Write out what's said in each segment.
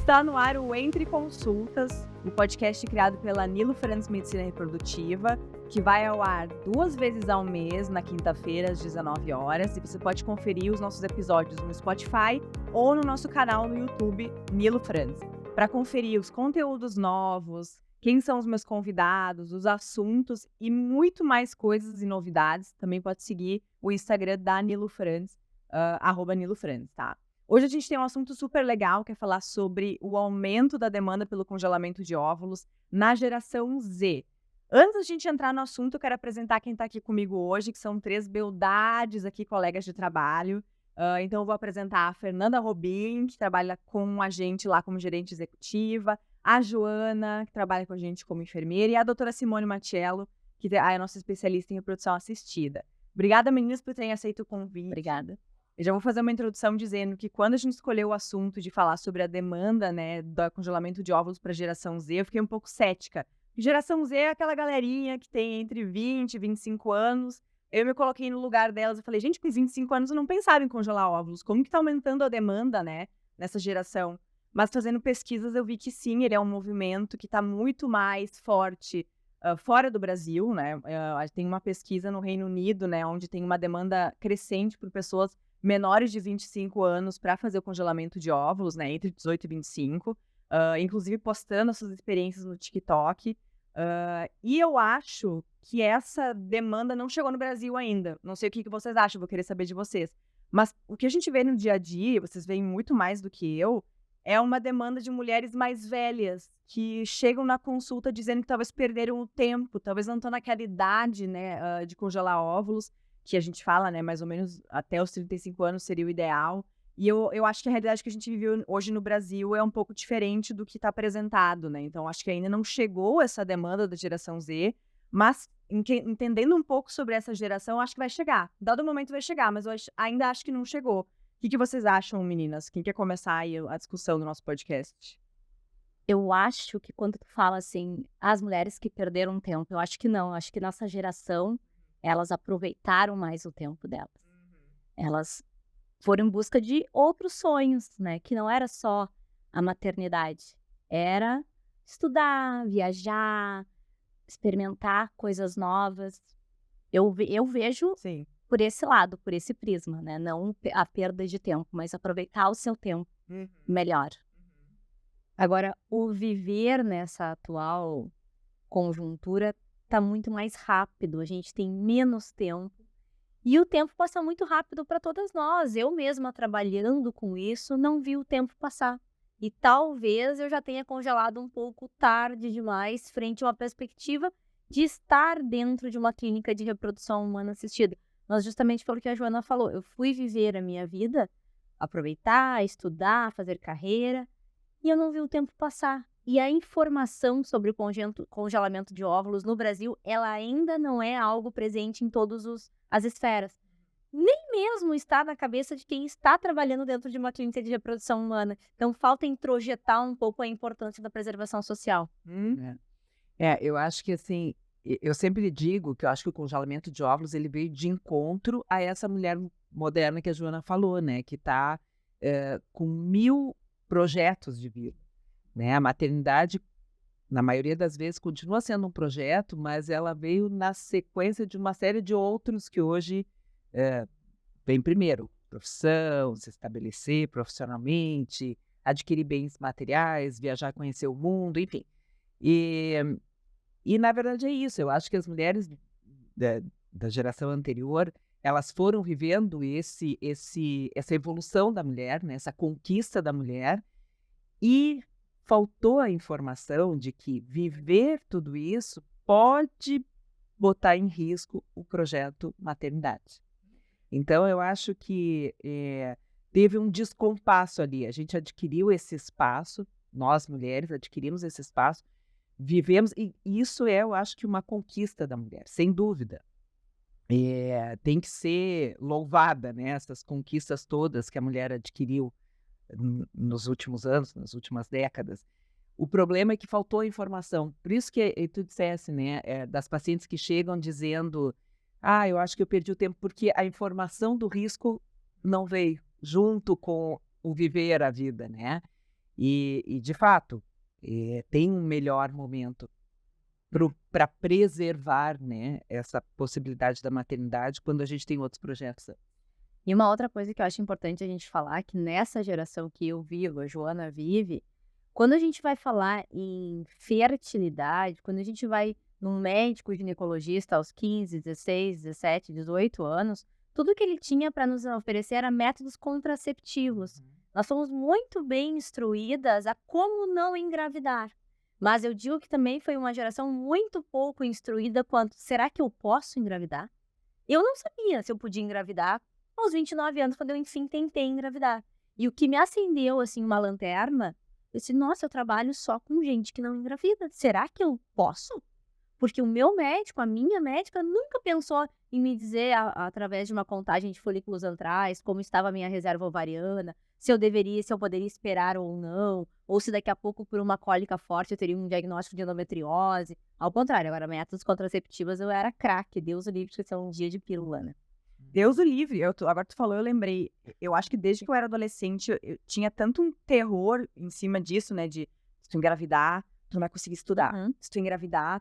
Está no ar o Entre Consultas, o podcast criado pela Nilo Franz Medicina Reprodutiva, que vai ao ar 2 vezes ao mês, na quinta-feira, às 19 horas, e você pode conferir os nossos episódios no Spotify ou no nosso canal no YouTube, Nilo Franz. Para conferir os conteúdos novos, quem são os meus convidados, os assuntos e muito mais coisas e novidades, também pode seguir o Instagram da Nilo Franz, @NiloFranz, tá? Hoje a gente tem um assunto super legal, que é falar sobre o aumento da demanda pelo congelamento de óvulos na geração Z. Antes da gente entrar no assunto, eu quero apresentar quem está aqui comigo hoje, que são 3 beldades aqui, colegas de trabalho. Então eu vou apresentar a Fernanda Robin, que trabalha com a gente lá como gerente executiva, a Joana, que trabalha com a gente como enfermeira, e a doutora Simone Matiello, que é a nossa especialista em reprodução assistida. Obrigada, meninas, por terem aceito o convite. Obrigada. Eu já vou fazer uma introdução dizendo que quando a gente escolheu o assunto de falar sobre a demanda, né, do congelamento de óvulos para a geração Z, eu fiquei um pouco cética. Geração Z é aquela galerinha que tem entre 20 e 25 anos. Eu me coloquei no lugar delas e falei, gente, com 25 anos eu não pensava em congelar óvulos. Como que está aumentando a demanda, né, nessa geração? Mas fazendo pesquisas eu vi que sim, ele é um movimento que está muito mais forte fora do Brasil, né? Tem uma pesquisa no Reino Unido, né, onde tem uma demanda crescente por pessoas menores de 25 anos para fazer o congelamento de óvulos, né, entre 18 e 25, inclusive postando as suas experiências no TikTok. E eu acho que essa demanda não chegou no Brasil ainda. Não sei o que vocês acham, vou querer saber de vocês. Mas o que a gente vê no dia a dia, vocês veem muito mais do que eu, é uma demanda de mulheres mais velhas que chegam na consulta dizendo que talvez perderam o tempo, talvez não estão naquela idade, né, de congelar óvulos, que a gente fala, né, mais ou menos até os 35 anos seria o ideal. E eu acho que a realidade que a gente vive hoje no Brasil é um pouco diferente do que está apresentado, né? Então, acho que ainda não chegou essa demanda da geração Z, mas entendendo um pouco sobre essa geração, acho que vai chegar. Dado momento vai chegar, mas eu ainda acho que não chegou. O que vocês acham, meninas? Quem quer começar aí a discussão do nosso podcast? Eu acho que quando tu fala assim, as mulheres que perderam tempo, eu acho que não. Eu acho que nossa geração, elas aproveitaram mais o tempo delas. Elas foram em busca de outros sonhos, né? Que não era só a maternidade. Era estudar, viajar, experimentar coisas novas. Eu vejo Sim. por esse lado, por esse prisma, né? Não a perda de tempo, mas aproveitar o seu tempo melhor. Agora, o viver nessa atual conjuntura está muito mais rápido, a gente tem menos tempo e o tempo passa muito rápido para todas nós. Eu mesma trabalhando com isso não vi o tempo passar e talvez eu já tenha congelado um pouco tarde demais frente a uma perspectiva de estar dentro de uma clínica de reprodução humana assistida. Mas justamente pelo que a Joana falou, eu fui viver a minha vida, aproveitar, estudar, fazer carreira, e eu não vi o tempo passar. E a informação sobre o congelamento de óvulos no Brasil, ela ainda não é algo presente em todas as esferas. Nem mesmo está na cabeça de quem está trabalhando dentro de uma clínica de reprodução humana. Então, falta introjetar um pouco a importância da preservação social. Eu acho que assim, eu sempre digo que eu acho que o congelamento de óvulos ele veio de encontro a essa mulher moderna que a Joana falou, né? Que está com 1000 projetos de vida, né? A maternidade, na maioria das vezes, continua sendo um projeto, mas ela veio na sequência de uma série de outros que hoje vem primeiro. Profissão, se estabelecer profissionalmente, adquirir bens materiais, viajar, conhecer o mundo, enfim. E na verdade é isso. Eu acho que as mulheres da geração anterior, elas foram vivendo essa evolução da mulher, né? Essa conquista da mulher, e faltou a informação de que viver tudo isso pode botar em risco o projeto maternidade. Então, eu acho que teve um descompasso ali. A gente adquiriu esse espaço, nós mulheres adquirimos esse espaço, vivemos, e isso eu acho que uma conquista da mulher, sem dúvida. Tem que ser louvada, né, essas conquistas todas que a mulher adquiriu nos últimos anos, nas últimas décadas. O problema é que faltou informação. Por isso que tu dissesse, né, das pacientes que chegam dizendo, eu acho que eu perdi o tempo, porque a informação do risco não veio junto com o viver a vida, né? E de fato, tem um melhor momento para preservar, né, essa possibilidade da maternidade quando a gente tem outros projetos. E uma outra coisa que eu acho importante a gente falar, que nessa geração que eu vivo, a Joana vive, quando a gente vai falar em fertilidade, quando a gente vai num médico ginecologista aos 15, 16, 17, 18 anos, tudo que ele tinha para nos oferecer era métodos contraceptivos. Nós fomos muito bem instruídas a como não engravidar. Mas eu digo que também foi uma geração muito pouco instruída quanto, será que eu posso engravidar? Eu não sabia se eu podia engravidar aos 29 anos, quando eu, enfim, tentei engravidar. E o que me acendeu, assim, uma lanterna, eu disse, nossa, eu trabalho só com gente que não engravida. Será que eu posso? Porque o meu médico, a minha médica, nunca pensou em me dizer, através de uma contagem de folículos antrais, como estava a minha reserva ovariana, se eu poderia esperar ou não, ou se daqui a pouco, por uma cólica forte, eu teria um diagnóstico de endometriose. Ao contrário, agora, métodos contraceptivos, eu era craque, Deus o livre, que isso é um dia de pílula, né? Deus o livre. Agora tu falou, eu lembrei. Eu acho que desde que eu era adolescente, eu tinha tanto um terror em cima disso, né? De se tu engravidar, tu não vai conseguir estudar. Se tu engravidar,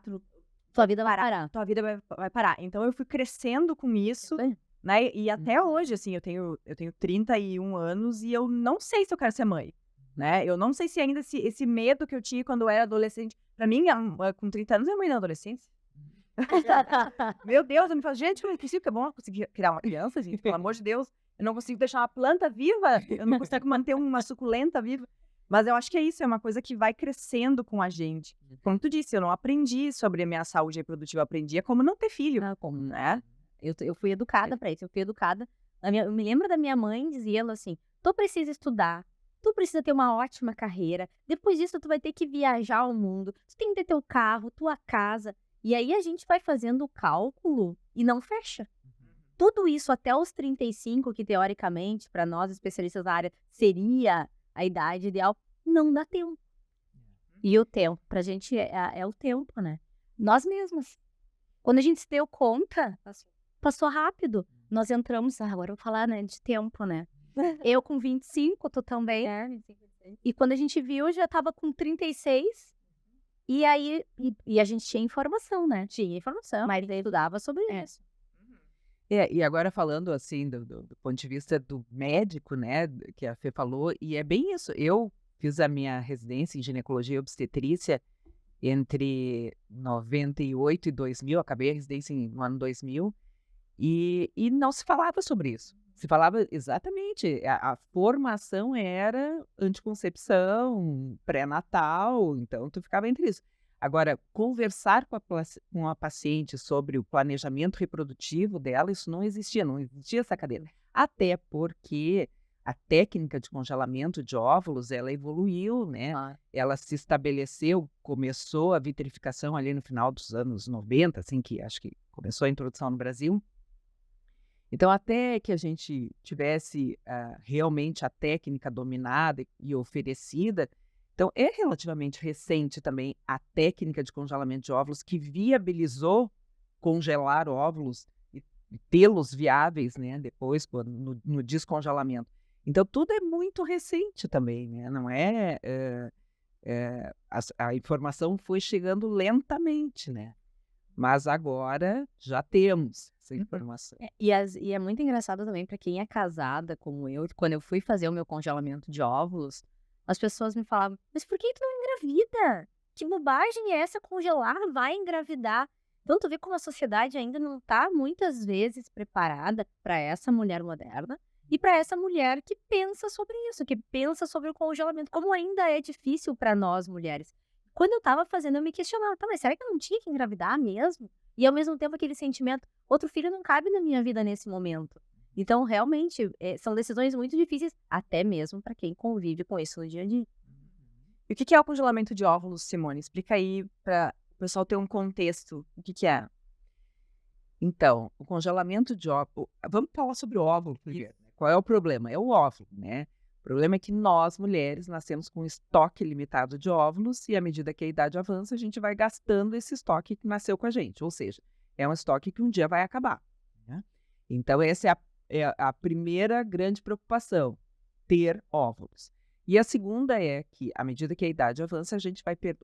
Tua vida vai parar. tua vida vai parar. Então eu fui crescendo com isso, né? E até hoje, assim, eu tenho 31 anos e eu não sei se eu quero ser mãe, né? Eu não sei se ainda esse medo que eu tinha quando eu era adolescente. Pra mim, com 30 anos, é mãe na adolescência. Meu Deus, eu me falo, gente, eu não consigo, que é bom conseguir criar uma criança, gente, pelo amor de Deus. Eu não consigo deixar uma planta viva, eu não consigo manter uma suculenta viva. Mas eu acho que é isso, é uma coisa que vai crescendo com a gente. Como tu disse, eu não aprendi sobre a minha saúde reprodutiva, eu aprendi como não ter filho, né? Eu fui educada para isso, eu fui educada. Eu me lembro da minha mãe dizendo assim, tu precisa estudar, tu precisa ter uma ótima carreira, depois disso tu vai ter que viajar ao mundo, tu tem que ter teu carro, tua casa. E aí a gente vai fazendo o cálculo e não fecha. Tudo isso até os 35, que teoricamente, para nós especialistas da área, seria a idade ideal, não dá tempo. E o tempo, pra gente, é o tempo, né? Nós mesmas. Quando a gente se deu conta, passou rápido. Nós entramos, agora eu vou falar, né, de tempo, né? Eu com 25, tu também. 25. E quando a gente viu, já tava com 36. E aí, e a gente tinha informação, né? Tinha informação, mas ele estudava sobre isso. E agora falando assim, do ponto de vista do médico, né, que a Fê falou, e é bem isso. Eu fiz a minha residência em ginecologia e obstetrícia entre 98 e 2000, acabei a residência no ano 2000, e não se falava sobre isso. Se falava exatamente, a formação era anticoncepção, pré-natal, então tu ficava entre isso. Agora, conversar com a paciente sobre o planejamento reprodutivo dela, isso não existia essa cadeira. Até porque a técnica de congelamento de óvulos, ela evoluiu, né? Ela se estabeleceu, começou a vitrificação ali no final dos anos 90, assim, que acho que começou a introdução no Brasil. Então, até que a gente tivesse realmente a técnica dominada e oferecida, então é relativamente recente também a técnica de congelamento de óvulos que viabilizou congelar óvulos e tê-los viáveis, né, depois no descongelamento. Então, tudo é muito recente também, né? Não a informação foi chegando lentamente, né? Mas agora já temos essa informação. E é muito engraçado também para quem é casada, como eu, quando eu fui fazer o meu congelamento de óvulos, as pessoas me falavam, mas por que tu não engravida? Que bobagem é essa, congelar vai engravidar? Então tu vê como a sociedade ainda não está muitas vezes preparada para essa mulher moderna e para essa mulher que pensa sobre isso, que pensa sobre o congelamento, como ainda é difícil para nós mulheres. Quando eu tava fazendo, eu me questionava, tá, mas será que eu não tinha que engravidar mesmo? E ao mesmo tempo aquele sentimento, outro filho não cabe na minha vida nesse momento. Então, realmente, são decisões muito difíceis, até mesmo para quem convive com isso no dia a dia. E o que é o congelamento de óvulos, Simone? Explica aí para o pessoal ter um contexto. O que é? Então, o congelamento de óvulo... Vamos falar sobre o óvulo primeiro. Qual é o problema? É o óvulo, né? O problema é que nós, mulheres, nascemos com um estoque limitado de óvulos e à medida que a idade avança, a gente vai gastando esse estoque que nasceu com a gente. Ou seja, é um estoque que um dia vai acabar, né? Então, essa é a primeira grande preocupação, ter óvulos. E a segunda é que, à medida que a idade avança,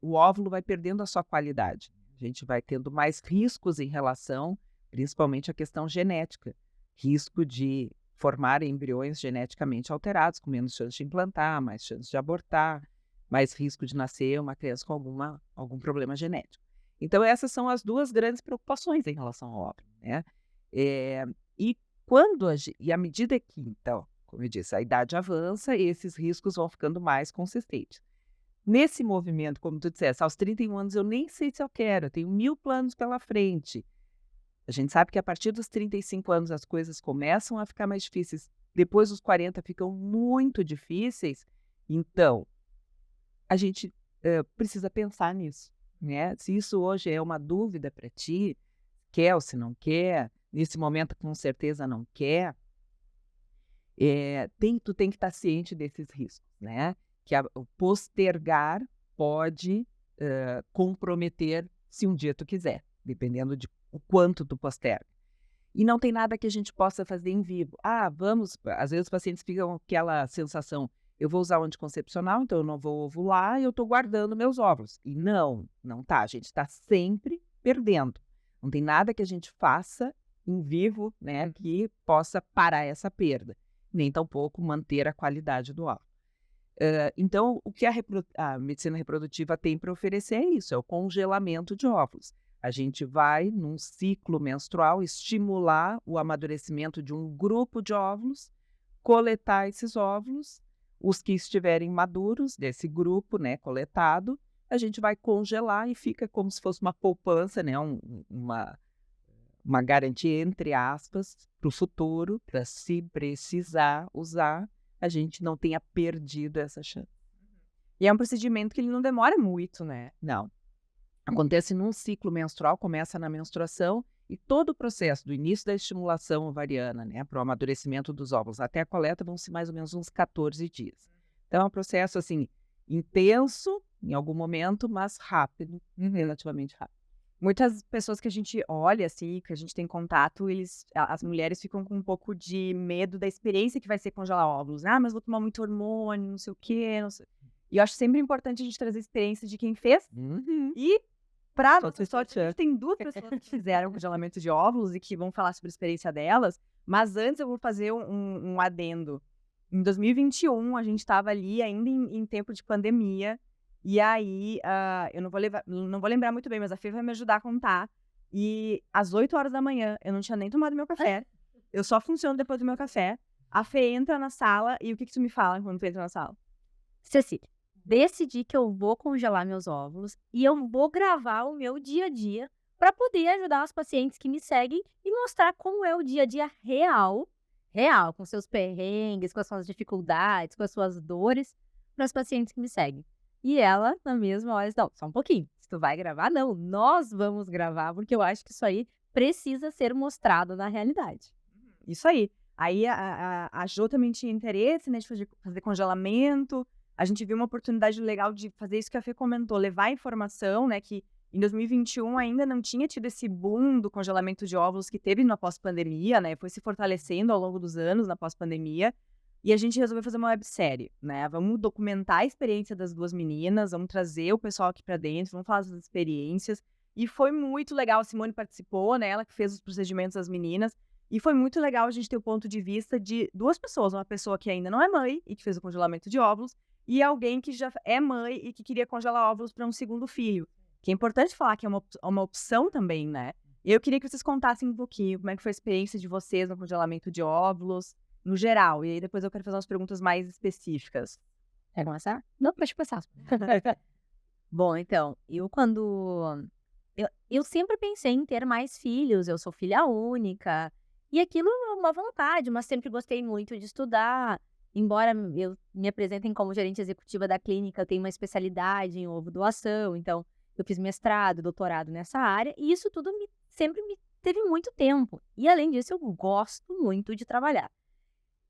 o óvulo vai perdendo a sua qualidade. A gente vai tendo mais riscos em relação, principalmente à questão genética. Risco de formar embriões geneticamente alterados, com menos chance de implantar, mais chance de abortar, mais risco de nascer uma criança com algum problema genético. Então, essas são as duas grandes preocupações em relação ao óvulo, né? E à medida que, então, como eu disse, a idade avança, esses riscos vão ficando mais consistentes. Nesse movimento, como tu disseste, aos 31 anos eu nem sei se eu quero, eu tenho 1000 planos pela frente. A gente sabe que a partir dos 35 anos as coisas começam a ficar mais difíceis, depois dos 40 ficam muito difíceis, então a gente precisa pensar nisso, né? Se isso hoje é uma dúvida para ti, quer ou se não quer, nesse momento com certeza não quer, tu tem que estar ciente desses riscos, né? Que o postergar pode comprometer se um dia tu quiser, dependendo de o quanto tu posterga. E não tem nada que a gente possa fazer em vivo. Às vezes os pacientes ficam com aquela sensação, eu vou usar o anticoncepcional, então eu não vou ovular e eu estou guardando meus óvulos. E não tá. A gente está sempre perdendo. Não tem nada que a gente faça em vivo, né, que possa parar essa perda. Nem tampouco manter a qualidade do óvulo. Então, o que a medicina reprodutiva tem para oferecer é isso, é o congelamento de óvulos. A gente vai, num ciclo menstrual, estimular o amadurecimento de um grupo de óvulos, coletar esses óvulos, os que estiverem maduros desse grupo, né, coletado, a gente vai congelar e fica como se fosse uma poupança, né, uma garantia, entre aspas, para o futuro, para se precisar usar, a gente não tenha perdido essa chance. E é um procedimento que ele não demora muito, né? Não. Acontece num ciclo menstrual, começa na menstruação e todo o processo do início da estimulação ovariana, né, para o amadurecimento dos óvulos até a coleta vão ser mais ou menos uns 14 dias. Então é um processo assim intenso em algum momento, mas rápido, relativamente rápido. Muitas pessoas que a gente olha, assim, que a gente tem contato, as mulheres ficam com um pouco de medo da experiência que vai ser congelar óvulos. Mas vou tomar muito hormônio, não sei o quê, não sei. E eu acho sempre importante a gente trazer a experiência de quem fez. E, pra nossa sorte, a gente tem 2 pessoas que fizeram congelamento de óvulos e que vão falar sobre a experiência delas. Mas antes eu vou fazer um adendo. Em 2021, a gente estava ali ainda em tempo de pandemia. E aí, eu não vou lembrar muito bem, mas a Fê vai me ajudar a contar. E às 8 horas da manhã, eu não tinha nem tomado meu café. Eu só funciono depois do meu café. A Fê entra na sala e o que tu me fala quando tu entra na sala? Cecília, decidi que eu vou congelar meus óvulos e eu vou gravar o meu dia a dia para poder ajudar os pacientes que me seguem e mostrar como é o dia a dia real, com seus perrengues, com as suas dificuldades, com as suas dores, para os pacientes que me seguem. E ela, na mesma hora, não, só um pouquinho. Se tu vai gravar, não, nós vamos gravar, porque eu acho que isso aí precisa ser mostrado na realidade. Isso aí. Aí a Jo também tinha interesse, né, de fazer congelamento. A gente viu uma oportunidade legal de fazer isso que a Fê comentou, levar a informação, né, que em 2021 ainda não tinha tido esse boom do congelamento de óvulos que teve na pós-pandemia, né, foi se fortalecendo ao longo dos anos na pós-pandemia. E a gente resolveu fazer uma websérie, né? Vamos documentar a experiência das 2 meninas, vamos trazer o pessoal aqui pra dentro, vamos falar das experiências. E foi muito legal, a Simone participou, né? Ela que fez os procedimentos das meninas. E foi muito legal a gente ter o ponto de vista de 2 pessoas. Uma pessoa que ainda não é mãe e que fez o congelamento de óvulos, e alguém que já é mãe e que queria congelar óvulos para um segundo filho. Que é importante falar que é uma opção também, né? E eu queria que vocês contassem um pouquinho como é que foi a experiência de vocês no congelamento de óvulos, no geral. E aí depois eu quero fazer umas perguntas mais específicas. Quer começar? Não, pode começar. Bom, então, eu sempre pensei em ter mais filhos, eu sou filha única, e aquilo é uma vontade, mas sempre gostei muito de estudar. Embora eu me apresentem como gerente executiva da clínica, eu tenho uma especialidade em ovo doação, então eu fiz mestrado, doutorado nessa área, e isso tudo sempre me teve muito tempo. E além disso, eu gosto muito de trabalhar.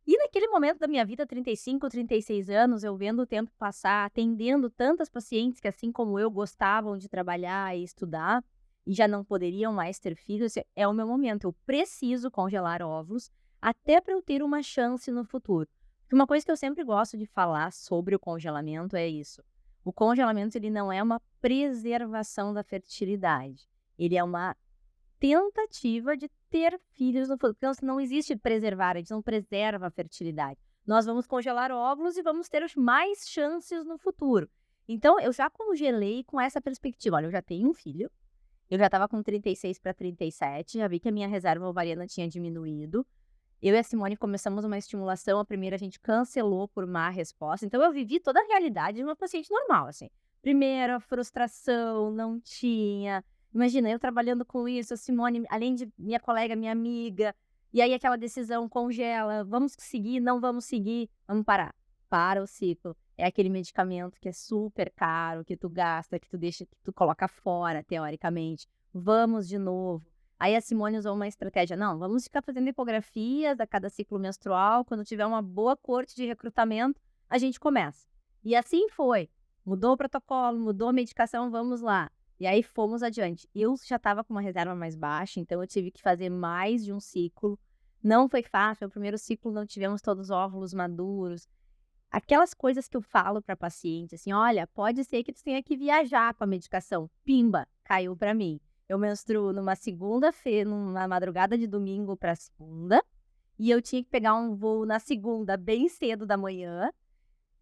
E naquele momento da minha vida, 35, 36 anos, eu vendo o tempo passar, atendendo tantas pacientes que, assim como eu, gostavam de trabalhar e estudar, e já não poderiam mais ter filhos, é o meu momento. Eu preciso congelar óvulos até para eu ter uma chance no futuro. Uma coisa que eu sempre gosto de falar sobre o congelamento é isso. O congelamento, ele não é uma preservação da fertilidade. Ele é uma tentativa de ter filhos no futuro. Porque não existe preservar, a gente não preserva a fertilidade. Nós vamos congelar óvulos e vamos ter mais chances no futuro. Então, eu já congelei com essa perspectiva. Olha, eu já tenho um filho, eu já estava com 36 para 37, já vi que a minha reserva ovariana tinha diminuído. Eu e a Simone começamos uma estimulação, a primeira a gente cancelou por má resposta. Então, eu vivi toda a realidade de uma paciente normal, assim. Primeira, frustração, não tinha. Imagina, eu trabalhando com isso, a Simone, além de minha colega, minha amiga, e aí aquela decisão congela, vamos seguir, não vamos seguir, vamos parar. Para o ciclo. É aquele medicamento que é super caro, que tu gasta, que tu deixa, que tu coloca fora, teoricamente. Vamos de novo. Aí a Simone usou uma estratégia, não, vamos ficar fazendo ecografias a cada ciclo menstrual, quando tiver uma boa corte de recrutamento, a gente começa. E assim foi. Mudou o protocolo, mudou a medicação, vamos lá. E aí fomos adiante. Eu já estava com uma reserva mais baixa, então eu tive que fazer mais de um ciclo. Não foi fácil, o primeiro ciclo não tivemos todos os óvulos maduros. Aquelas coisas que eu falo para paciente, assim, olha, pode ser que tu tenha que viajar com a medicação. Pimba, caiu para mim. Eu menstruo numa segunda-feira, numa madrugada de domingo para segunda, e eu tinha que pegar um voo na segunda, bem cedo da manhã.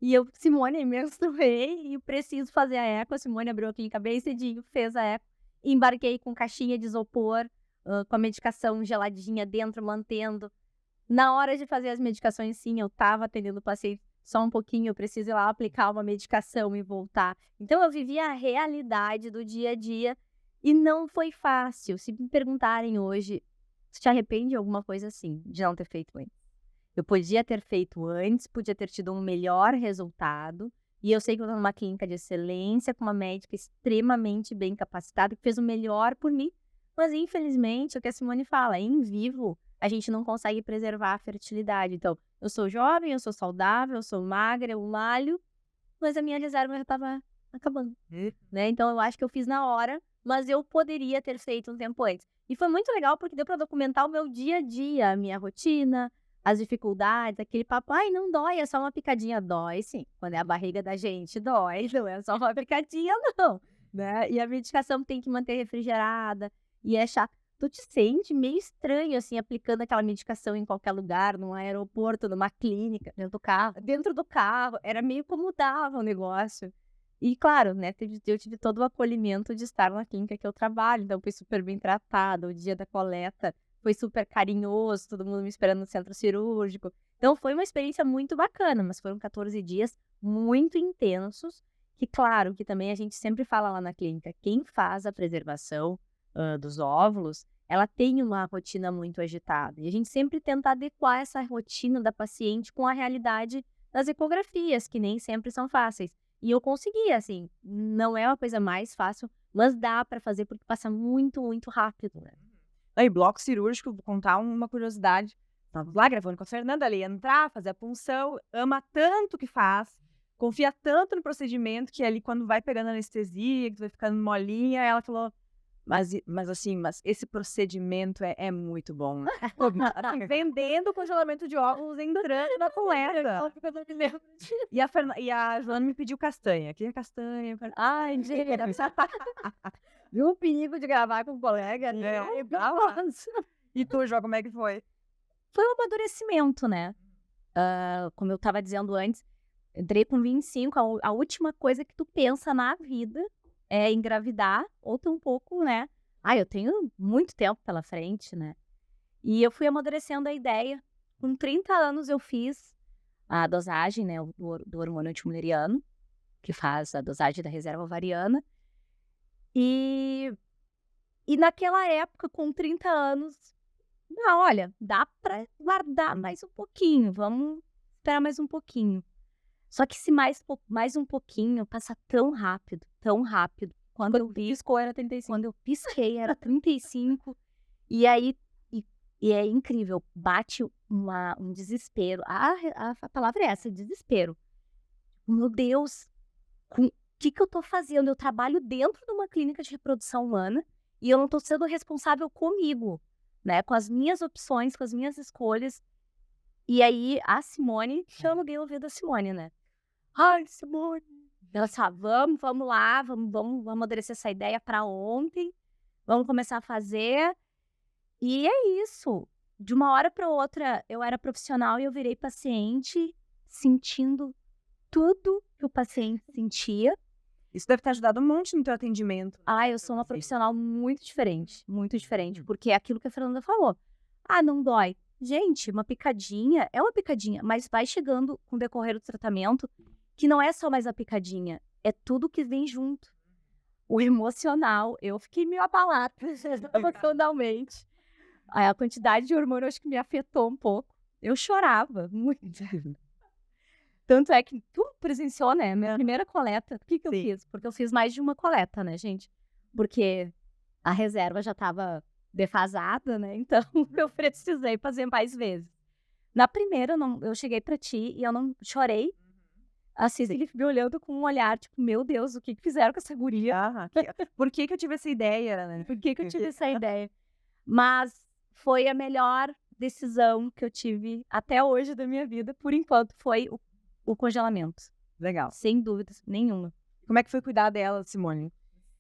E eu, Simone, menstruei e preciso fazer a eco. A Simone abriu a clínica bem cedinho, fez a eco. Embarquei com caixinha de isopor, com a medicação geladinha dentro, mantendo. Na hora de fazer as medicações, sim, eu estava atendendo o paciente só um pouquinho, eu preciso ir lá aplicar uma medicação e voltar. Então, eu vivi a realidade do dia a dia e não foi fácil. Se me perguntarem hoje, você te arrepende de alguma coisa assim, de não ter feito antes? Eu podia ter feito antes, podia ter tido um melhor resultado. E eu sei que eu estou numa clínica de excelência, com uma médica extremamente bem capacitada, que fez o melhor por mim. Mas, infelizmente, o que a Simone fala, em vivo, a gente não consegue preservar a fertilidade. Então, eu sou jovem, eu sou saudável, eu sou magra, eu malho, mas a minha reserva já estava acabando. Né? Então, eu acho que eu fiz na hora, mas eu poderia ter feito um tempo antes. E foi muito legal porque deu para documentar o meu dia a dia, a minha rotina, as dificuldades, aquele papo, ai, não dói, é só uma picadinha. Dói, sim. Quando é a barriga da gente, dói, não é só uma picadinha, não. Né? E a medicação tem que manter refrigerada, e é chato. Tu te sente meio estranho, assim, aplicando aquela medicação em qualquer lugar, num aeroporto, numa clínica, dentro do carro. Dentro do carro, era meio como dava o negócio. E, claro, né, eu tive todo o acolhimento de estar na clínica que eu trabalho, então fui super bem tratada, o dia da coleta foi super carinhoso, todo mundo me esperando no centro cirúrgico. Então, foi uma experiência muito bacana, mas foram 14 dias muito intensos, que, claro, que também a gente sempre fala lá na clínica, quem faz a preservação dos óvulos, ela tem uma rotina muito agitada. E a gente sempre tenta adequar essa rotina da paciente com a realidade das ecografias, que nem sempre são fáceis. E eu consegui, assim, não é uma coisa mais fácil, mas dá para fazer porque passa muito, muito rápido, né? Aí, bloco cirúrgico, vou contar uma curiosidade. Estávamos lá gravando com a Fernanda, ela ia entrar, fazer a punção, ama tanto o que faz, confia tanto no procedimento que ali quando vai pegando anestesia, que tu vai ficando molinha, ela falou, mas esse procedimento é muito bom. Né? Assim, vendendo congelamento de óvulos, entrando na coleta. E a Joana me pediu castanha. Quem é castanha? Ai, gente. Viu o perigo de gravar com um colega, né? E tu, Jó, como é que foi? Foi um amadurecimento, né? Como eu estava dizendo antes, entrei com 25, a última coisa que tu pensa na vida é engravidar, ou tão pouco, né? Eu tenho muito tempo pela frente, né? E eu fui amadurecendo a ideia. Com 30 anos eu fiz a dosagem, né, do hormônio antimuleriano, que faz a dosagem da reserva ovariana. E naquela época, com 30 anos, olha, dá para guardar mais um pouquinho, vamos esperar mais um pouquinho. Só que se mais um pouquinho, passa tão rápido, tão rápido. Quando eu piscou, era 35. Quando eu pisquei, era 35. E aí, e é incrível, bate um desespero. A palavra é essa, desespero. Meu Deus, o que eu tô fazendo? Eu trabalho dentro de uma clínica de reprodução humana e eu não tô sendo responsável comigo, né? Com as minhas opções, com as minhas escolhas. E aí, a Simone, que eu aluguei o ouvido da Simone, né? Ai, Simone. Ela disse, vamos lá, vamos amadurecer essa ideia para ontem. Vamos começar a fazer. E é isso. De uma hora para outra, eu era profissional e eu virei paciente, sentindo tudo que o paciente sentia. Isso deve ter ajudado um monte no teu atendimento. Eu sou uma profissional muito diferente, porque é aquilo que a Fernanda falou. Não dói. Gente, uma picadinha é uma picadinha, mas vai chegando com o decorrer do tratamento que não é só mais a picadinha, é tudo que vem junto. O emocional, eu fiquei meio abalada emocionalmente. A quantidade de hormônio acho que me afetou um pouco. Eu chorava muito. Tanto é que tu presenciou, né? Minha primeira coleta. O que eu fiz? Porque eu fiz mais de uma coleta, né, gente? Porque a reserva já estava defasada, né? Então, eu precisei fazer mais vezes. Na primeira, eu cheguei pra ti e eu não chorei. A Cícera me olhando com um olhar, tipo, meu Deus, o que fizeram com essa guria? Por que eu tive essa ideia, né? Por que eu tive essa ideia? Mas foi a melhor decisão que eu tive até hoje da minha vida, por enquanto, foi o congelamento. Legal. Sem dúvidas nenhuma. Como é que foi cuidar dela, Simone?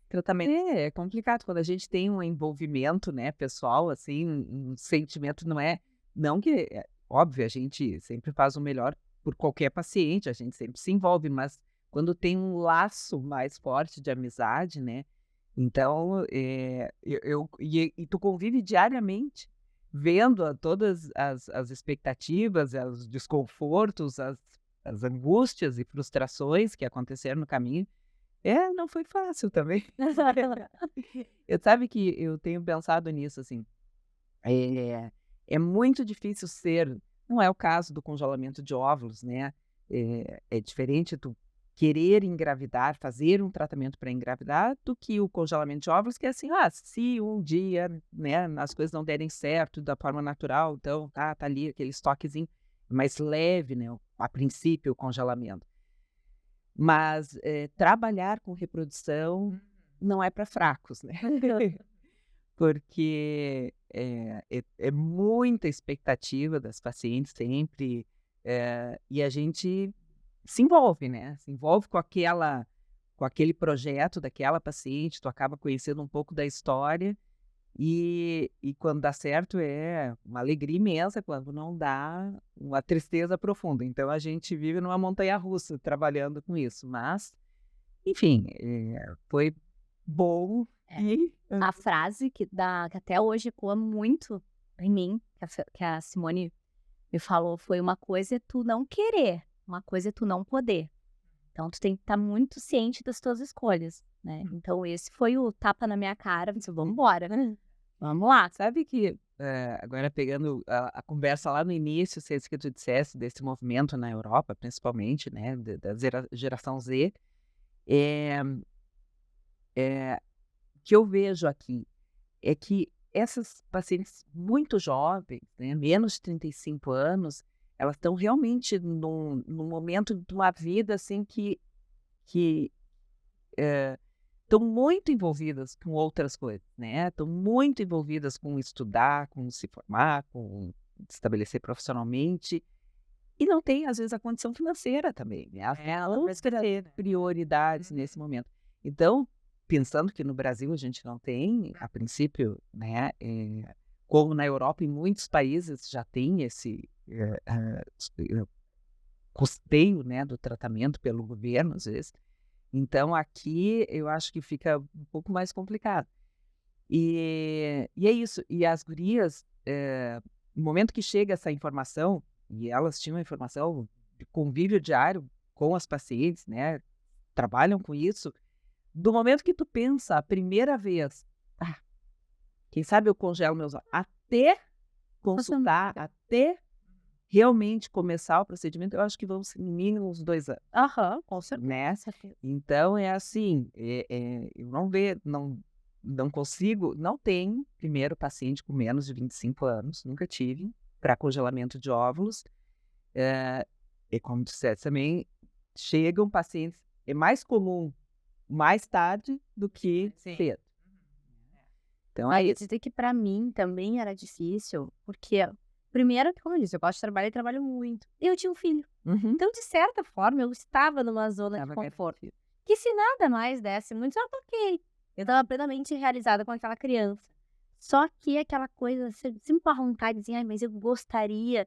Tratamento. É complicado quando a gente tem um envolvimento, né, pessoal, assim, um sentimento não que, óbvio, a gente sempre faz o melhor por qualquer paciente, a gente sempre se envolve, mas quando tem um laço mais forte de amizade, né, então, e tu convive diariamente vendo todas as expectativas, os desconfortos, as angústias e frustrações que aconteceram no caminho. Não foi fácil também. Sabe que eu tenho pensado nisso, assim, é muito difícil não é o caso do congelamento de óvulos, né? É diferente tu querer engravidar, fazer um tratamento para engravidar, do que o congelamento de óvulos, que é assim, se um dia, né, as coisas não derem certo da forma natural, então tá ali aquele estoquezinho mais leve, né? A princípio, o congelamento. Mas trabalhar com reprodução não é para fracos, né? Porque é muita expectativa das pacientes sempre, e a gente se envolve, né? Se envolve com aquele projeto daquela paciente, tu acaba conhecendo um pouco da história, e quando dá certo é uma alegria imensa, quando não dá, uma tristeza profunda. Então a gente vive numa montanha-russa trabalhando com isso, mas, enfim, foi bom. A frase que até hoje ecoa muito em mim, que a Simone me falou, foi: uma coisa é tu não querer, uma coisa é tu não poder. Então, tu tem que estar muito ciente das tuas escolhas, né? Então, esse foi o tapa na minha cara, disse, vamos embora, né? Vamos lá. Sabe que, agora pegando a conversa lá no início, se que tu dissesse desse movimento na Europa, principalmente, né, da geração Z, que eu vejo aqui é que essas pacientes muito jovens, né, menos de 35 anos, elas estão realmente num momento de uma vida assim que estão muito envolvidas com outras coisas, né? Estão muito envolvidas com estudar, com se formar, com se estabelecer profissionalmente, e não tem, às vezes, a condição financeira também, né? Elas têm prioridades nesse momento. Então, pensando que no Brasil a gente não tem, a princípio, né, como na Europa, em muitos países já tem esse custeio, né, do tratamento pelo governo, às vezes. Então, aqui eu acho que fica um pouco mais complicado. E é isso. E as gurias, no momento que chega essa informação, e elas tinham a informação de convívio diário com as pacientes, né, trabalham com isso, do momento que tu pensa a primeira vez, quem sabe eu congelo meus olhos, até consultar, até realmente começar o procedimento, eu acho que vão ser no mínimo uns 2 anos. Com certeza. Né? Então, é assim, eu não consigo, não tenho, primeiro, paciente com menos de 25 anos, nunca tive, para congelamento de óvulos. E como disseste também, chegam pacientes, é mais comum mais tarde do que cedo. Então, Eu dizer que para mim também era difícil, porque Primeiro, como eu disse, eu gosto de trabalhar e trabalho muito. Eu tinha um filho. Uhum. Então, de certa forma, eu estava numa zona de Tava conforto. garantido. Que se nada mais desse muito, eu ok. Eu estava plenamente realizada com aquela criança. Só que aquela coisa, sempre com a vontade de dizer, ai, mas eu gostaria.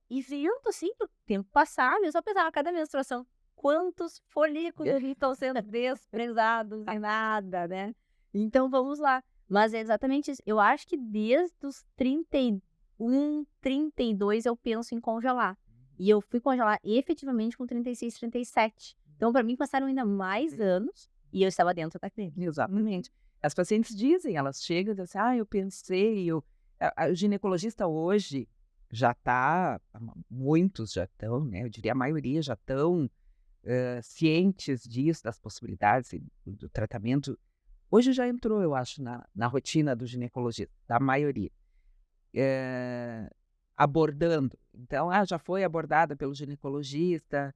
E vendo, assim, o tempo passar, eu só pensava, a cada menstruação, quantos folículos ali estão sendo desprezados e nada, né? Então, vamos lá. Mas é exatamente isso. Eu acho que desde os 31, 32, eu penso em congelar. E eu fui congelar efetivamente com 36, 37. Então, para mim, passaram ainda mais anos e eu estava dentro da clínica. Exatamente. As pacientes dizem, elas chegam e dizem assim, eu pensei, o ginecologista hoje já está, muitos já estão, né, eu diria a maioria já estão cientes disso, das possibilidades do tratamento. Hoje já entrou, eu acho, na rotina do ginecologista, da maioria. Abordando. Então, já foi abordada pelo ginecologista,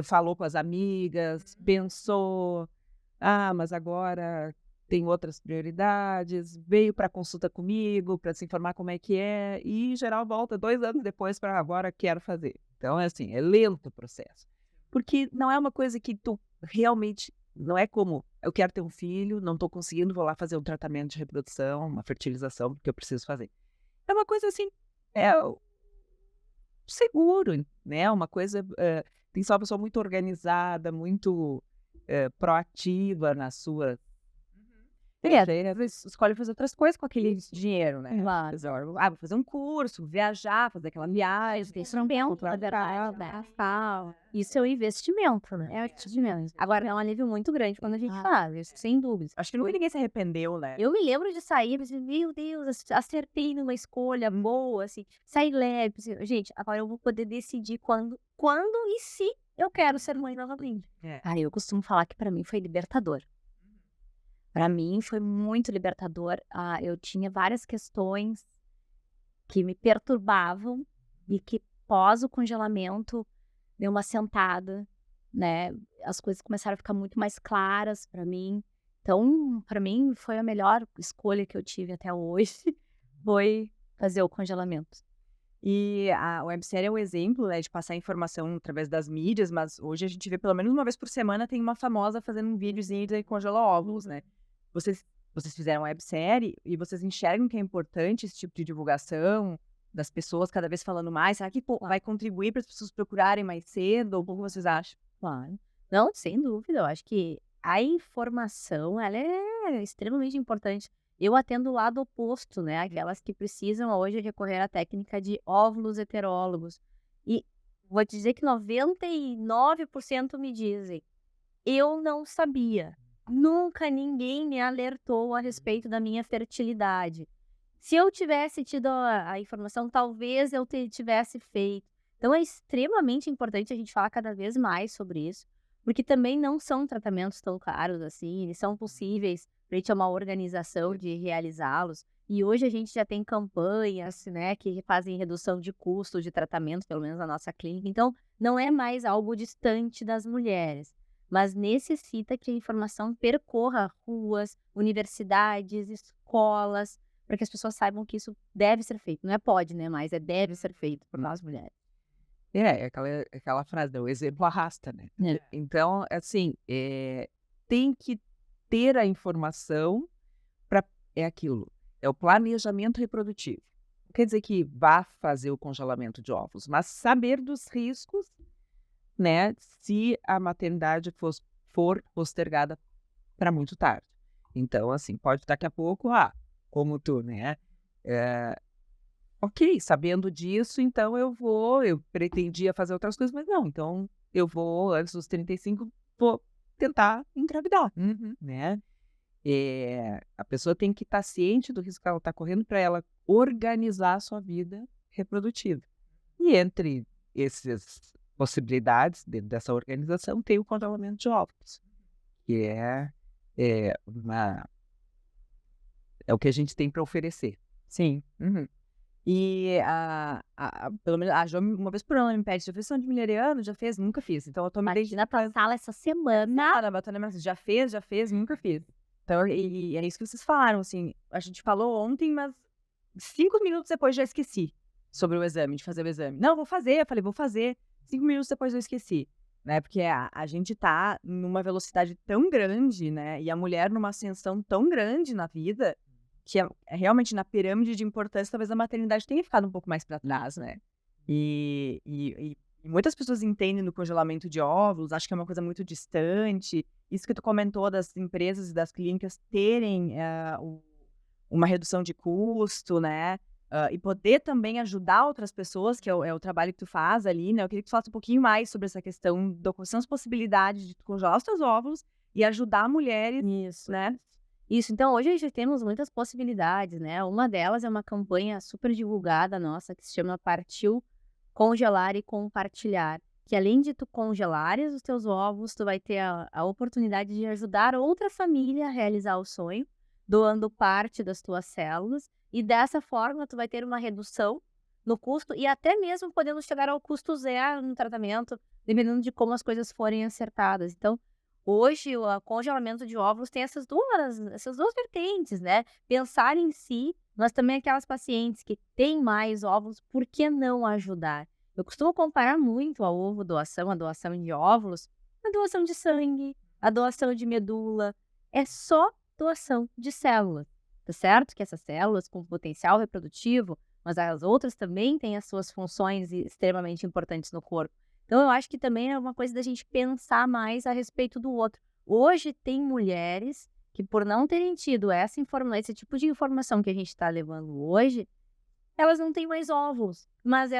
falou com as amigas, pensou, mas agora tem outras prioridades, veio para consulta comigo para se informar como é que é, e em geral volta 2 anos depois para agora quero fazer. Então, é assim, é lento o processo. Porque não é uma coisa que tu realmente, não é como, eu quero ter um filho, não estou conseguindo, vou lá fazer um tratamento de reprodução, uma fertilização, porque eu preciso fazer. É uma coisa assim, seguro, né? Uma coisa, tem que ser uma pessoa muito organizada, muito proativa na sua. Às vezes escolhe fazer outras coisas com aquele dinheiro, né? Claro. Vou fazer um curso, viajar, fazer aquela viagem. Investimento, na verdade, né? Isso é um investimento, né? É um investimento. Agora, é um alívio muito grande quando a gente faz, isso, sem dúvida. Acho que nunca ninguém se arrependeu, né? Eu me lembro de sair e pensei, meu Deus, acertei numa escolha boa, assim, sair leve. Assim, gente, agora eu vou poder decidir quando e se eu quero ser mãe novamente. Cara, eu costumo falar que pra mim foi libertador. Para mim foi muito libertador. Eu tinha várias questões que me perturbavam e que pós o congelamento deu uma sentada, né? As coisas começaram a ficar muito mais claras para mim. Então, para mim foi a melhor escolha que eu tive até hoje, foi fazer o congelamento. E a websérie é um exemplo, né, de passar informação através das mídias, mas hoje a gente vê pelo menos uma vez por semana tem uma famosa fazendo um videozinho de congelar óvulos, né? Vocês fizeram a websérie e vocês enxergam que é importante esse tipo de divulgação das pessoas cada vez falando mais? Será que vai contribuir para as pessoas procurarem mais cedo? Ou o que vocês acham? Claro. Não, sem dúvida. Eu acho que a informação, ela é extremamente importante. Eu atendo o lado oposto, né? Aquelas que precisam hoje recorrer à técnica de óvulos heterólogos. E vou te dizer que 99% me dizem, eu não sabia. Nunca ninguém me alertou a respeito da minha fertilidade. Se eu tivesse tido a informação, talvez eu tivesse feito. Então, é extremamente importante a gente falar cada vez mais sobre isso, porque também não são tratamentos tão caros assim, eles são possíveis para a gente ter uma organização de realizá-los. E hoje a gente já tem campanhas, né, que fazem redução de custo de tratamento, pelo menos na nossa clínica. Então, não é mais algo distante das mulheres, mas necessita que a informação percorra ruas, universidades, escolas, para que as pessoas saibam que isso deve ser feito. Não é pode, né, mas deve ser feito por nós mulheres. Aquela frase, o exemplo arrasta, né? É. Então, assim, tem que ter a informação é aquilo, é o planejamento reprodutivo. Não quer dizer que vá fazer o congelamento de óvulos, mas saber dos riscos, né, se a maternidade for postergada para muito tarde. Então, assim, pode daqui a pouco, como tu, né? Ok, sabendo disso, então eu pretendia fazer outras coisas, mas não, então eu vou, antes dos 35, vou tentar engravidar, né? A pessoa tem que estar ciente do risco que ela está correndo para ela organizar a sua vida reprodutiva. E entre essas possibilidades, dentro dessa organização, tem o congelamento de óvulos, que é o que a gente tem para oferecer. Sim. E pelo menos a Jo, uma vez por ano, me pede, já fez sonho de mileriano? Já fez? Nunca fiz. Então eu tô me Imagina pra sala essa semana. batendo minha já fez? Nunca fiz. Então, e é isso que vocês falaram, assim, a gente falou ontem, mas 5 minutos depois já esqueci sobre o exame, de fazer o exame. Não, vou fazer. Eu falei, vou fazer. 5 minutos depois eu esqueci. Né? Porque a gente tá numa velocidade tão grande, né? E a mulher numa ascensão tão grande na vida, que realmente na pirâmide de importância, talvez a maternidade tenha ficado um pouco mais para trás, né? E muitas pessoas entendem no congelamento de óvulos, acho que é uma coisa muito distante. Isso que tu comentou das empresas e das clínicas terem uma redução de custo, né? E poder também ajudar outras pessoas, que é o trabalho que tu faz ali, né? Eu queria que tu falasse um pouquinho mais sobre essa questão quais são as possibilidades de tu congelar os teus óvulos e ajudar mulheres, Isso. né? Isso, então hoje já temos muitas possibilidades, né? Uma delas é uma campanha super divulgada nossa que se chama Partiu Congelar e Compartilhar, que além de tu congelares os teus ovos, tu vai ter a oportunidade de ajudar outra família a realizar o sonho, doando parte das tuas células, e dessa forma tu vai ter uma redução no custo e até mesmo podendo chegar ao custo zero no tratamento, dependendo de como as coisas forem acertadas. Então, hoje, o congelamento de óvulos tem essas duas vertentes, né? Pensar em si, mas também aquelas pacientes que têm mais óvulos, por que não ajudar? Eu costumo comparar muito a ovo doação, a doação de óvulos, a doação de sangue, a doação de medula. É só doação de células, tá certo? Que essas células com potencial reprodutivo, mas as outras também têm as suas funções extremamente importantes no corpo. Então, eu acho que também é uma coisa da gente pensar mais a respeito do outro. Hoje, tem mulheres que, por não terem tido esse tipo de informação que a gente está levando hoje, elas não têm mais óvulos, mas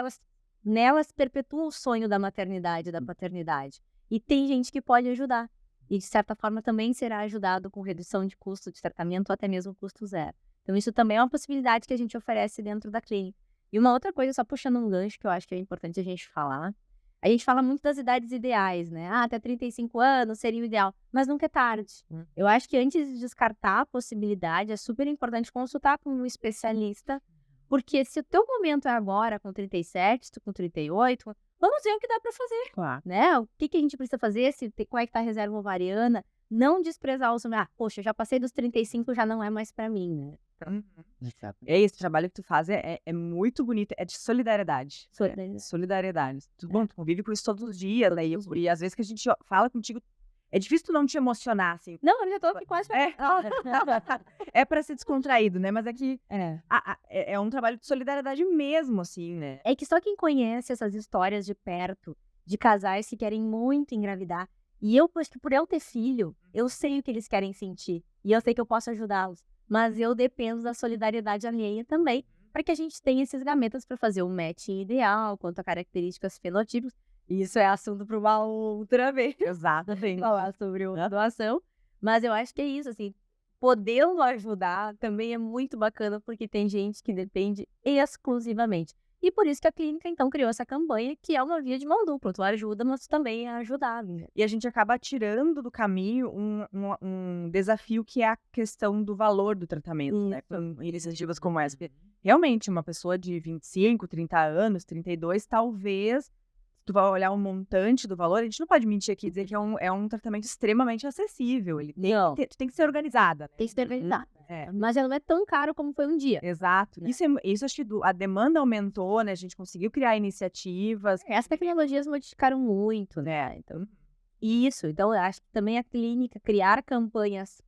nelas perpetuam o sonho da maternidade, da paternidade. E tem gente que pode ajudar. E, de certa forma, também será ajudado com redução de custo de tratamento ou até mesmo custo zero. Então, isso também é uma possibilidade que a gente oferece dentro da clínica. E uma outra coisa, só puxando um gancho, que eu acho que é importante a gente falar, a gente fala muito das idades ideais, né? Até 35 anos seria o ideal, mas nunca é tarde. Eu acho que antes de descartar a possibilidade, é super importante consultar com um especialista, porque se o teu momento é agora, com 37, tu com 38, vamos ver o que dá para fazer, Claro. né? O que a gente precisa fazer, qual é que tá a reserva ovariana, não desprezar os... poxa, eu já passei dos 35, já não é mais para mim, né? Esse trabalho que tu faz é muito bonito, é de solidariedade. Solidariedade. Solidariedade. Bom, tu convive com isso todos os dias, né? E às vezes que a gente fala contigo, é difícil tu não te emocionar, assim. Não, eu já tô aqui quase... É pra ser descontraído, né? Mas é que é um trabalho de solidariedade mesmo, assim, né? É que só quem conhece essas histórias de perto, de casais que querem muito engravidar, e eu, por eu ter filho, eu sei o que eles querem sentir, e eu sei que eu posso ajudá-los, mas eu dependo da solidariedade alheia também, para que a gente tenha esses gametas para fazer o matching ideal, quanto a características fenotipos. E isso é assunto para uma outra vez. Exatamente. Falar sobre a doação. Mas eu acho que é isso, assim, podendo ajudar também é muito bacana, porque tem gente que depende exclusivamente. E por isso que a clínica, então, criou essa campanha, que é uma via de mão dupla. Tu ajuda, mas tu também é ajudado, né? E a gente acaba tirando do caminho um desafio que é a questão do valor do tratamento, né? Com iniciativas como essa. Realmente, uma pessoa de 25, 30 anos, 32, talvez, tu vai olhar o montante do valor, a gente não pode mentir aqui e dizer que é um tratamento extremamente acessível. Tu tem que ser organizada, né? Tem que ser organizado. É. Mas já não é tão caro como foi um dia. Exato. Né? Isso acho que a demanda aumentou, né? A gente conseguiu criar iniciativas. As tecnologias modificaram muito, né? Então, isso. Então, eu acho que também a clínica criar campanhas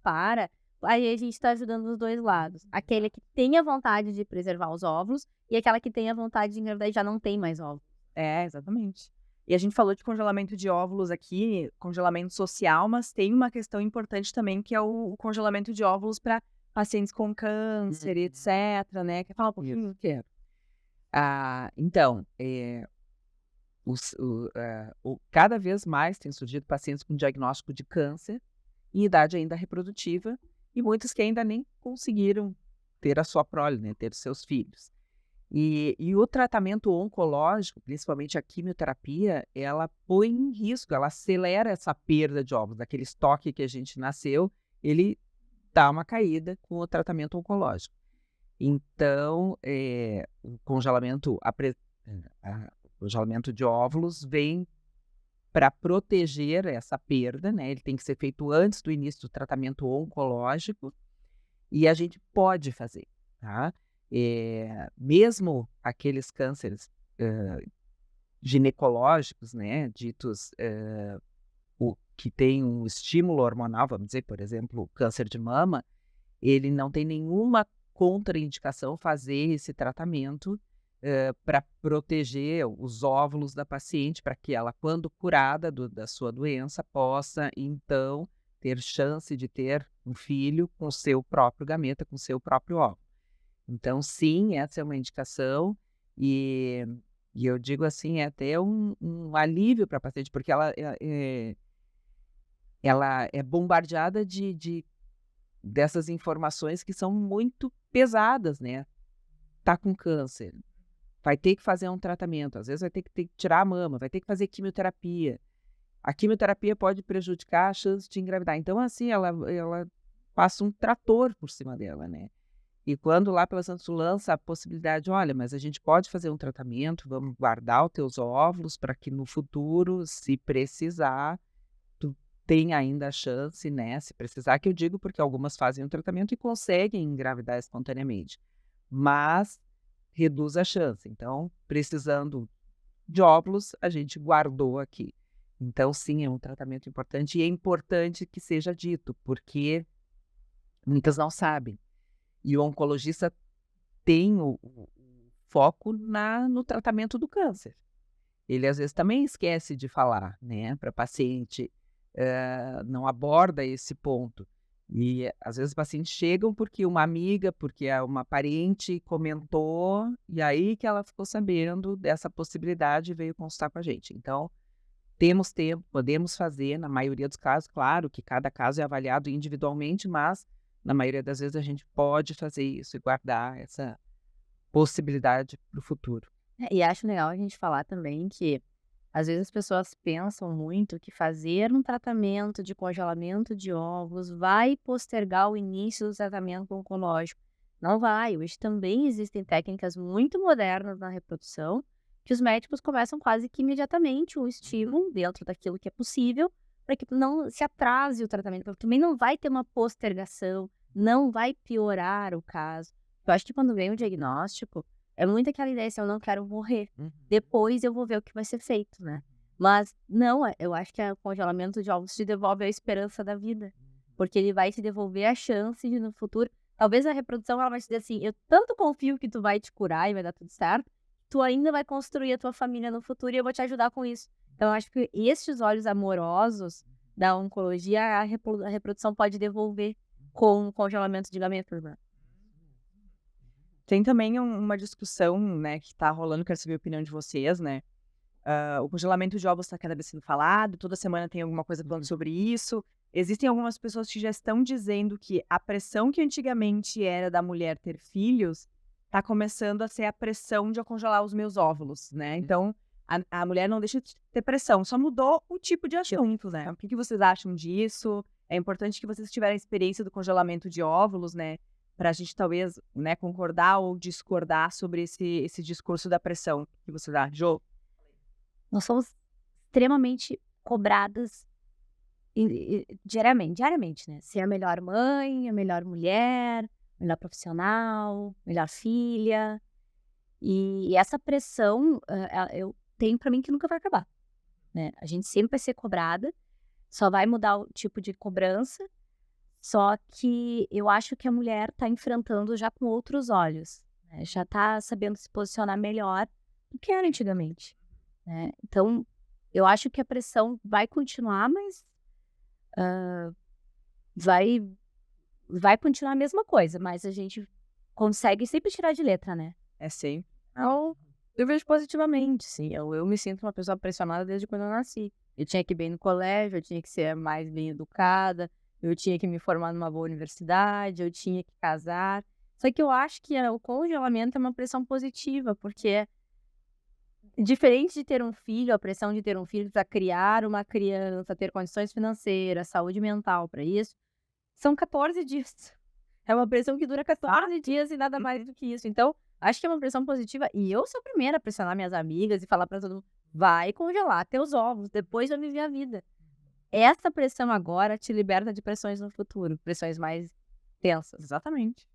aí a gente está ajudando os dois lados. Aquele que tenha vontade de preservar os óvulos e aquela que tenha vontade de engravidar e já não tem mais óvulos. É, exatamente. E a gente falou de congelamento de óvulos aqui, congelamento social, mas tem uma questão importante também, que é o congelamento de óvulos para pacientes com câncer, etc, né? Quer falar um pouquinho? Quero. Então, cada vez mais tem surgido pacientes com diagnóstico de câncer em idade ainda reprodutiva e muitos que ainda nem conseguiram ter a sua prole, né, ter seus filhos. E o tratamento oncológico, principalmente a quimioterapia, ela põe em risco, ela acelera essa perda de óvulos, daquele estoque que a gente nasceu, ele dá uma caída com o tratamento oncológico. Então, o congelamento de óvulos vem para proteger essa perda, né? Ele tem que ser feito antes do início do tratamento oncológico e a gente pode fazer, tá? mesmo aqueles cânceres ginecológicos, né, ditos que tem um estímulo hormonal, vamos dizer, por exemplo, o câncer de mama, ele não tem nenhuma contraindicação fazer esse tratamento para proteger os óvulos da paciente, para que ela, quando curada da sua doença, possa, então, ter chance de ter um filho com o seu próprio gameta, com o seu próprio óvulo. Então, sim, essa é uma indicação e eu digo assim, é até um alívio para a paciente, porque ela é bombardeada dessas informações que são muito pesadas, né? Tá com câncer, vai ter que fazer um tratamento, às vezes vai ter que tirar a mama, vai ter que fazer quimioterapia. A quimioterapia pode prejudicar a chance de engravidar. Então, assim, ela passa um trator por cima dela, né? E quando lá pela Santos lança a possibilidade, olha, mas a gente pode fazer um tratamento, vamos guardar os teus óvulos para que no futuro, se precisar, tu tenha ainda a chance, né? Se precisar, que eu digo porque algumas fazem o tratamento e conseguem engravidar espontaneamente. Mas reduz a chance. Então, precisando de óvulos, a gente guardou aqui. Então, sim, é um tratamento importante e é importante que seja dito, porque muitas não sabem. E o oncologista tem o foco no tratamento do câncer. Ele, às vezes, também esquece de falar, né, para paciente, não aborda esse ponto. E, às vezes, os pacientes chegam porque uma amiga, porque uma parente comentou, e aí que ela ficou sabendo dessa possibilidade e veio consultar com a gente. Então, temos tempo, podemos fazer, na maioria dos casos, claro que cada caso é avaliado individualmente, mas na maioria das vezes a gente pode fazer isso e guardar essa possibilidade para o futuro. E acho legal a gente falar também que, às vezes, as pessoas pensam muito que fazer um tratamento de congelamento de óvulos vai postergar o início do tratamento oncológico. Não vai. Hoje também existem técnicas muito modernas na reprodução que os médicos começam quase que imediatamente o estímulo dentro daquilo que é possível para que não se atrase o tratamento, porque também não vai ter uma postergação, não vai piorar o caso. Eu acho que quando vem o diagnóstico, é muito aquela ideia assim, eu não quero morrer. Depois eu vou ver o que vai ser feito, né? Mas não, eu acho que o congelamento de óvulos te devolve a esperança da vida. Porque ele vai te devolver a chance de no futuro. Talvez a reprodução ela vai te dizer assim, eu tanto confio que tu vai te curar e vai dar tudo certo, tu ainda vai construir a tua família no futuro e eu vou te ajudar com isso. Então, eu acho que estes olhos amorosos da oncologia, a reprodução pode devolver com o congelamento de gametas, né? Tem também uma discussão, né, que está rolando, quero saber a opinião de vocês, né? O congelamento de óvulos está cada vez sendo falado, toda semana tem alguma coisa falando sobre isso. Existem algumas pessoas que já estão dizendo que a pressão que antigamente era da mulher ter filhos está começando a ser a pressão de eu congelar os meus óvulos, né? Então, a mulher não deixa de ter pressão, só mudou o tipo de assunto, né? O que vocês acham disso? É importante que vocês tiverem a experiência do congelamento de óvulos, né? Para a gente talvez, né, concordar ou discordar sobre esse discurso da pressão. O que vocês acham, Jô? Nós somos extremamente cobradas diariamente, né? Ser a melhor mãe, a melhor mulher, melhor profissional, melhor filha. E essa pressão, eu tenho pra mim que nunca vai acabar, né? A gente sempre vai ser cobrada, só vai mudar o tipo de cobrança, só que eu acho que a mulher tá enfrentando já com outros olhos, né? Já tá sabendo se posicionar melhor do que era antigamente, né? Então, eu acho que a pressão vai continuar, mas vai continuar a mesma coisa, mas a gente consegue sempre tirar de letra, né? É sim. Então, eu vejo positivamente, sim. Eu me sinto uma pessoa pressionada desde quando eu nasci. Eu tinha que ir bem no colégio, eu tinha que ser mais bem educada, eu tinha que me formar numa boa universidade, eu tinha que casar. Só que eu acho que o congelamento é uma pressão positiva, porque diferente de ter um filho, a pressão de ter um filho para criar uma criança, ter condições financeiras, saúde mental para isso, são 14 dias. É uma pressão que dura 14 dias e nada mais do que isso. Então, acho que é uma pressão positiva. E eu sou a primeira a pressionar minhas amigas e falar para todo mundo, vai congelar teus óvulos, depois vai viver a vida. Essa pressão agora te liberta de pressões no futuro, pressões mais tensas. Exatamente.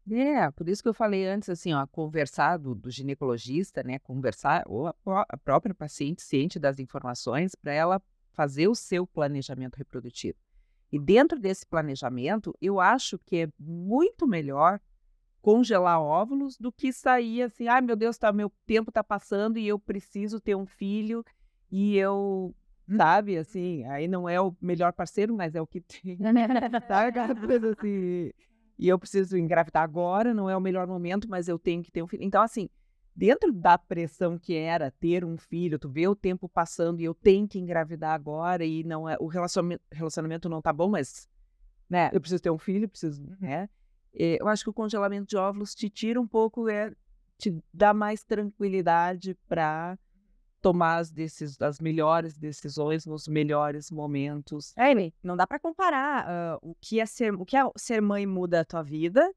Por isso que eu falei antes, assim, ó, conversar do ginecologista, né, conversar, ou a própria paciente ciente das informações, para ela fazer o seu planejamento reprodutivo. E dentro desse planejamento, eu acho que é muito melhor congelar óvulos do que sair assim, ai meu Deus, meu tempo tá passando e eu preciso ter um filho e eu, sabe, assim, aí não é o melhor parceiro, mas é o que tem, sabe, aquela coisa assim, e eu preciso engravidar agora, não é o melhor momento, mas eu tenho que ter um filho. Então, assim, dentro da pressão que era ter um filho, tu vê o tempo passando e eu tenho que engravidar agora e não é, o relacionamento não tá bom, mas, né, eu preciso ter um filho, preciso, né? Eu acho que o congelamento de óvulos te tira um pouco, te dá mais tranquilidade para tomar as melhores decisões nos melhores momentos. Não dá pra comparar o que é ser mãe muda a tua vida,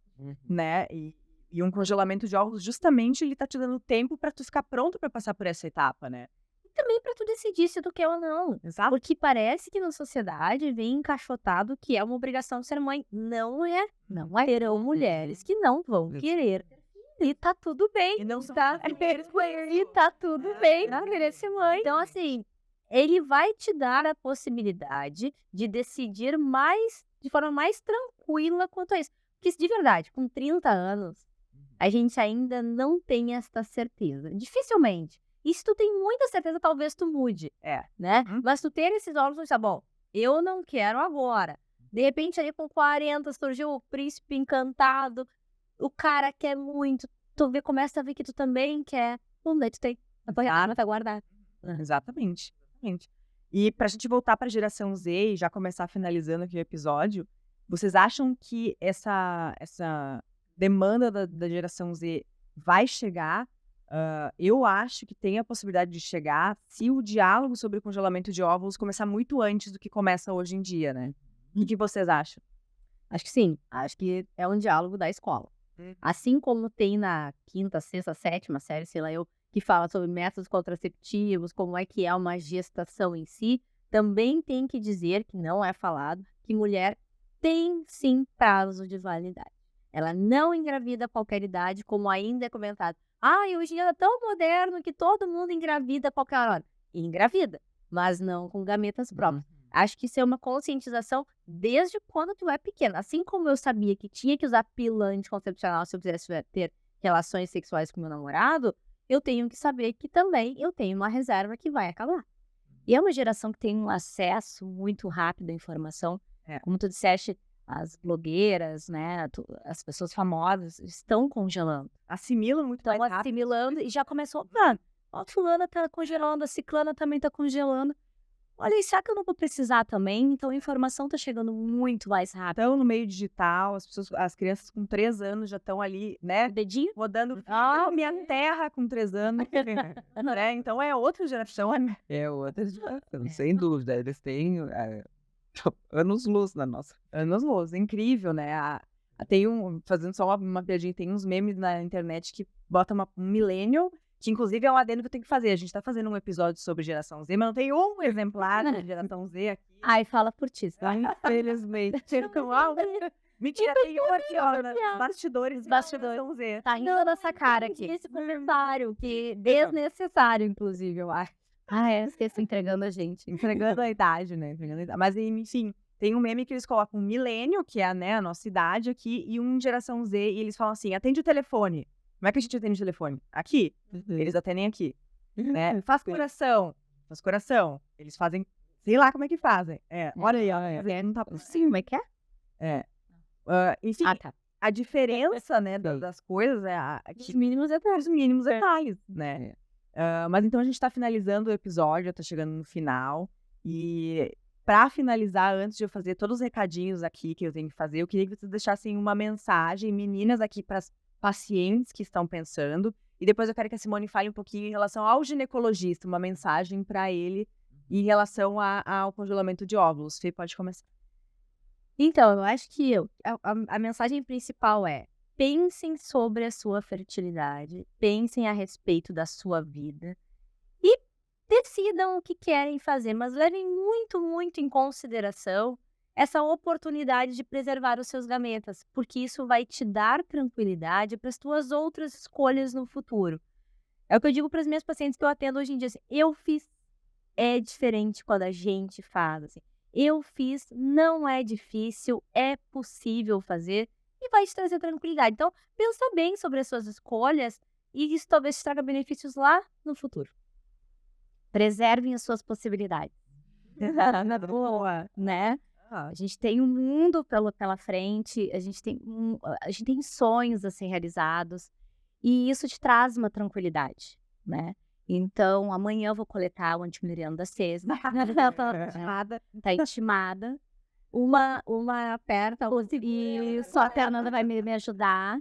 né? E um congelamento de óvulos, justamente, ele tá te dando tempo pra tu ficar pronto pra passar por essa etapa, né? E também pra tu decidir se tu quer ou não. Exato. Porque parece que na sociedade vem encaixotado que é uma obrigação ser mãe. Não é. Não é. Terão mulheres que não vão querer. E tá tudo bem. E não são tá? E tá tudo bem não querer ser mãe. Então, assim, ele vai te dar a possibilidade de decidir de forma mais tranquila quanto a isso. Porque, de verdade, com 30 anos, a gente ainda não tem esta certeza. Dificilmente. E se tu tem muita certeza, talvez tu mude, né? Mas tu ter esses óvulos, tá bom, eu não quero agora. De repente, ali com 40, surgiu o príncipe encantado, o cara quer muito, começa a ver que tu também quer. Daí tu tem a tua arma pra guardar. Exatamente. E pra gente voltar pra geração Z e já começar finalizando aqui o episódio, vocês acham que essa demanda da geração Z vai chegar? Eu acho que tem a possibilidade de chegar se o diálogo sobre o congelamento de óvulos começar muito antes do que começa hoje em dia, né? O que vocês acham? Acho que sim. Acho que é um diálogo da escola. Assim como tem na 5ª, 6ª, 7ª série, sei lá, que fala sobre métodos contraceptivos, como é que é uma gestação em si, também tem que dizer, que não é falado, que mulher tem sim prazo de validade. Ela não engravida a qualquer idade, como ainda é comentado. Hoje em dia é tão moderno que todo mundo engravida a qualquer hora. E engravida, mas não com gametas próprias. Acho que isso é uma conscientização desde quando tu é pequena. Assim como eu sabia que tinha que usar pílula anticoncepcional se eu quisesse ter relações sexuais com meu namorado, eu tenho que saber que também eu tenho uma reserva que vai acabar. E é uma geração que tem um acesso muito rápido à informação. Como tu disseste, as blogueiras, né, as pessoas famosas estão congelando. Assimilam muito mais rápido. Estão assimilando e já começou, a fulana tá congelando, a ciclana também tá congelando. Olha, e será que eu não vou precisar também? Então a informação tá chegando muito mais rápido. Estão no meio digital, as crianças com 3 anos já estão ali, né? Dedinho? Rodando minha terra com 3 anos. Né? Então é outra geração. É outra geração, sem dúvida. Eles têm anos-luz na nossa. Anos-luz, incrível, né? Fazendo só uma piadinha, tem uns memes na internet que botam um millennial, que inclusive é um adendo que eu tenho que fazer. A gente tá fazendo um episódio sobre geração Z, mas não tem um exemplar da geração Z aqui. Ai, fala por ti. Infelizmente. Mentira, tem um aqui, ó, bastidores da geração Z. Tá rindo da nossa cara aqui. Esse comentário, que desnecessário, inclusive, eu acho. Esqueci entregando a gente. Entregando a idade, né? Mas, enfim, tem um meme que eles colocam um milênio, que é, né, a nossa idade aqui, e um geração Z, e eles falam assim, atende o telefone. Como é que a gente atende o telefone? Aqui. Eles atendem aqui. Né? Faz coração. Eles fazem, sei lá como é que fazem. Olha aí, ó. Não tá por cima. Como é que é? Enfim, a diferença, né, das coisas é os mínimos detalhes, né? Mas então a gente tá finalizando o episódio, tá chegando no final. E pra finalizar, antes de eu fazer todos os recadinhos aqui que eu tenho que fazer, eu queria que vocês deixassem uma mensagem, meninas, aqui pras pacientes que estão pensando. E depois eu quero que a Simone fale um pouquinho em relação ao ginecologista, uma mensagem para ele em relação ao congelamento de óvulos. Fê, pode começar. Então, eu acho que a mensagem principal é: pensem sobre a sua fertilidade, pensem a respeito da sua vida e decidam o que querem fazer, mas levem muito, muito em consideração essa oportunidade de preservar os seus gametas, porque isso vai te dar tranquilidade para as tuas outras escolhas no futuro. É o que eu digo para as minhas pacientes que eu atendo hoje em dia, assim, eu fiz, é diferente quando a gente faz, assim. Eu fiz, não é difícil, é possível fazer e vai te trazer tranquilidade. Então, pensa bem sobre as suas escolhas e isso talvez te traga benefícios lá no futuro. Preservem as suas possibilidades. Boa. Né? A gente tem um mundo pela frente, a gente tem sonhos a serem realizados e isso te traz uma tranquilidade, né? Então, amanhã eu vou coletar o antimileriano da CESMA. Tá intimada. Uma aperta e só a Fernanda vai me ajudar,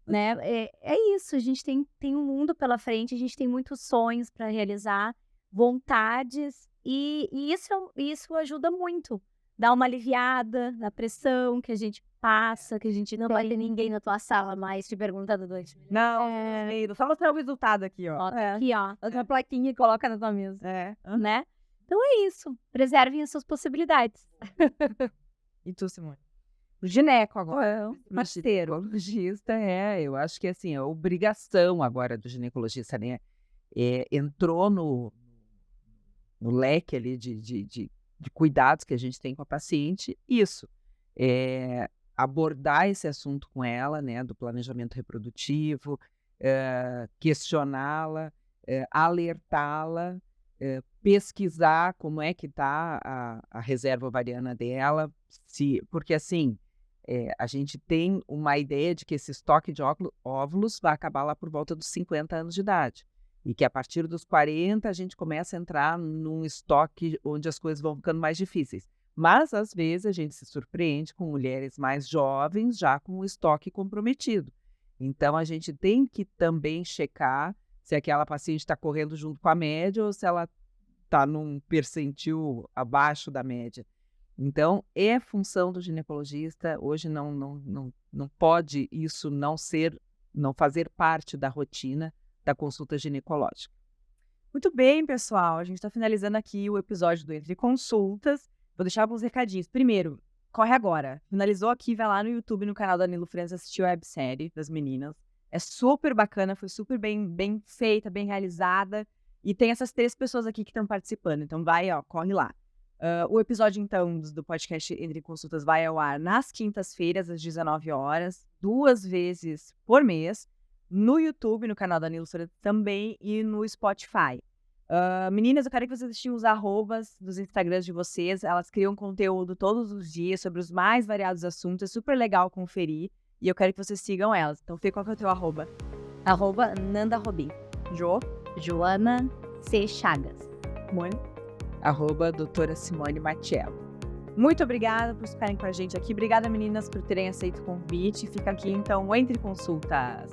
né? É isso, a gente tem um mundo pela frente, a gente tem muitos sonhos para realizar, vontades, e isso ajuda muito. Dá uma aliviada na pressão que a gente passa, que a gente não vai ter ninguém na tua sala mais te perguntando do antimileriano. Não, só mostrar o resultado aqui, ó. Aqui, ó, uma plaquinha e coloca na tua mesa. Né? Então é isso. Preservem as suas possibilidades. E tu, Simone? O gineco agora. Parceiro. Ginecologista, eu acho que assim, a obrigação agora do ginecologista, né? Entrou no leque ali de cuidados que a gente tem com a paciente, isso. Abordar esse assunto com ela, né? Do planejamento reprodutivo, questioná-la, alertá-la, pesquisar como é que está a reserva ovariana dela, porque assim, a gente tem uma ideia de que esse estoque de óvulos vai acabar lá por volta dos 50 anos de idade, e que a partir dos 40 a gente começa a entrar num estoque onde as coisas vão ficando mais difíceis. Mas, às vezes, a gente se surpreende com mulheres mais jovens já com o estoque comprometido. Então, a gente tem que também checar se aquela paciente está correndo junto com a média ou se ela está num percentil abaixo da média. Então, é função do ginecologista. Hoje não pode isso não fazer parte da rotina da consulta ginecológica. Muito bem, pessoal. A gente está finalizando aqui o episódio do Entre Consultas. Vou deixar alguns recadinhos. Primeiro, corre agora. Finalizou aqui, vai lá no YouTube, no canal da Nilo Freitas, assistir a websérie das meninas. É super bacana, foi super bem feita, bem realizada. E tem essas 3 pessoas aqui que estão participando. Então vai, corre lá. O episódio, então, do podcast Entre Consultas vai ao ar nas quintas-feiras, às 19 horas, 2 vezes por mês, no YouTube, no canal da Nilo Freitas também, e no Spotify. Meninas, eu quero que vocês assistam os arrobas dos Instagrams de vocês. Elas criam conteúdo todos os dias sobre os mais variados assuntos. É super legal conferir. E eu quero que vocês sigam elas. Então, Fê, qual que é o teu arroba? Nanda Robin. Joana C. Chagas. Simone? Doutora Simone Matiello. Muito obrigada por ficarem com a gente aqui. Obrigada, meninas, por terem aceito o convite. Fica aqui, então, o Entre Consultas.